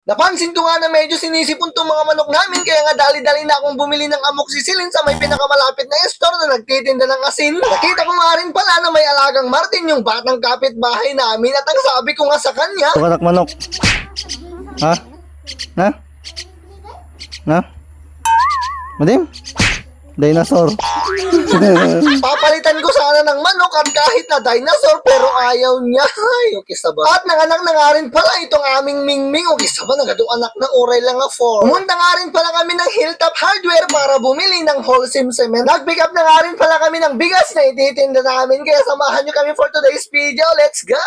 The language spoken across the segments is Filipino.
Napansin ko nga na medyo sinisipon tong mga manok namin kaya nga dali-dali na akong bumili ng amoxicillin sa may pinakamalapit na store na nagtitinda ng asin. Nakita ko nga rin pala na may alagang Martin yung batang kapitbahay namin at ang sabi ko nga sa kanya, Tukatak manok. Ha? Ha? Na? Madim? Dinosaur. papalitan ko sana ng manok at kahit na dinosaur pero ayaw niya. Ay, okay saba. At nanganak na nga rin pala itong aming Mingming. Okay saba, anak na oray lang nga for. Pumunta nga rin pala kami ng Hilltop Hardware para bumili ng wholesome cement. Nag-pick up na nga rin pala kami ng bigas na ititinda namin. Kaya samahan nyo kami for today's video. Let's go!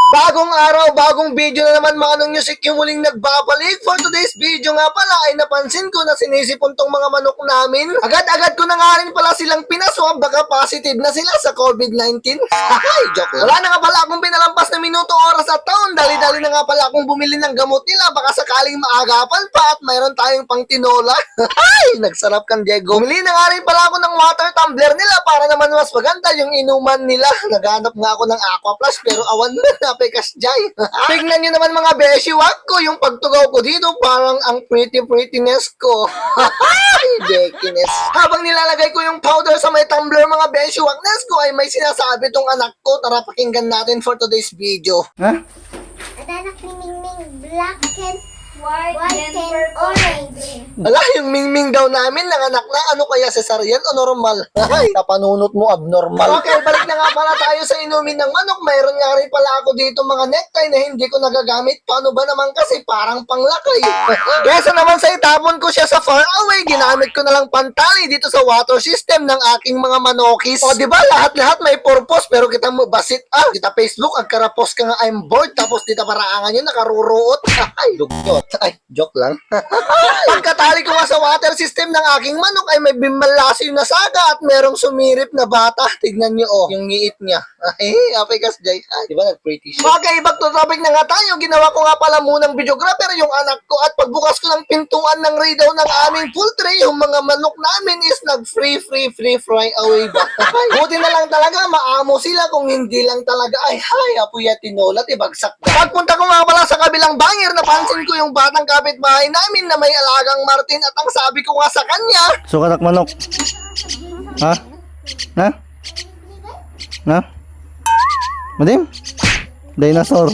Bagong araw, bagong video na naman mga music yung muling nagbabalik. For today's video nga pala ay napansin ko na sinisipon tong mga manok namin. Agad-agad ko na nga rin pala silang pinaswab, baka positive na sila sa COVID-19. Ay, joke lang. Wala na nga pala akong pinalampas na minuto, oras at taon. Dali-dali na nga pala akong bumili ng gamot nila, baka sakaling maagapan pa at mayroon tayong pang tinola. Ay, nagsarap kang Diego. Bumili na nga rin pala ako ng water tumbler nila para naman mas maganda yung inuman nila. Naghanap nga ako ng Aqua Plus pero awan na pekas jay. Tignan nyo naman mga beshiwag ko, yung pagtugaw ko dito parang ang prettiness ko. Bekiness. Habang nilalagay ko yung powder sa may tumbler mga beshiwagness ko ay may sinasabi tong anak ko. Tara pakinggan natin for today's video. Ha? Anak ni Mingming, black and white and orange. Ala, yung Mingming daw namin nanganak na. Ano kaya, cesarean o normal? Ay, napanunot mo abnormal. Okay, balik na nga pala tayo sa inumin ng manok. Mayroon nga rin pala ako dito mga necktie na hindi ko nagagamit. Paano ba naman kasi parang panglakay? Kesa naman sa itapon ko siya sa far away, ginamit ko na lang pantali dito sa water system ng aking mga manokis. O diba, lahat-lahat may purpose pero kita mo basit. Kita Facebook, ang karapos ka nga I'm bored. Tapos dito paraangan yun, nakaruruot. Ay, dugyot. Ay, joke lang. Pagkatali ko nga sa water system ng aking manok ay may bimbalaso na saga at merong sumirip na bata. Tignan nyo yung ngiit niya. Ay, apekas jay. Ay, di ba nag-pretty siya? Okay, back to topic na nga tayo. Ginawa ko nga pala munang videographer yung anak ko at pagbukas ko ng pintuan ng radar ng aming poultry, yung mga manok namin is nag-free fry away ba? Buti na lang talaga, maamo sila kung hindi lang talaga. Ay, apoy at tinola, tibagsak na. Pagpunta ko nga pala sa kabilang banger, napansin ko yung batang kapitbahay namin na may alagang Martin at ang sabi ko nga sa kanya, Sukatak manok. Ha? Na? Na? Madim? Dinosaur.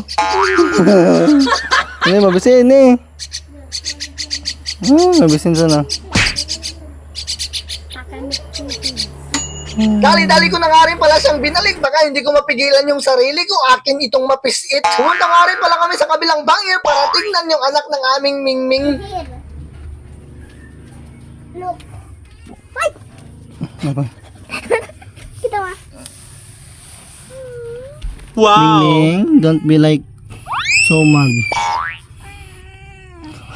Hindi, mabisin eh. Mabisin sana. dali-dali ko na nga rin pala siyang binalik, baka hindi ko mapigilan yung sarili ko, akin itong mapisit. Pumunta nga rin pala kami sa kabilang banger para tingnan yung anak ng aming Mingming. Here. Look. Apa? Kita ba? Mingming, don't be like so mad.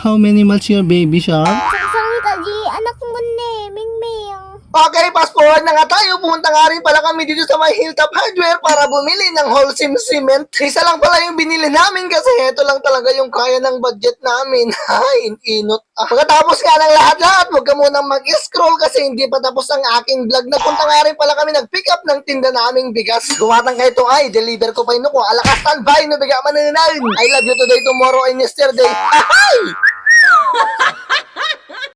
How many months your baby shark? Sangit aji, anak mo ni Mingming. Okay, fast forward na nga tayo. Pumunta nga rin pala kami dito sa may Hilltop Hardware para bumili ng wholesome cement. Isa lang pala yung binili namin kasi ito lang talaga yung kaya ng budget namin. Ay, inot. Pagkatapos nga ng lahat-lahat, huwag ka munang mag-scroll kasi hindi pa tapos ang aking vlog. Nagpunta nga rin pala kami nag-pick up ng tinda naming bigas. Gumatang kayo ito ay, deliver ko pa yun ko. Alakas standby, no biga mananayin. I love you today, tomorrow, and yesterday. Ay!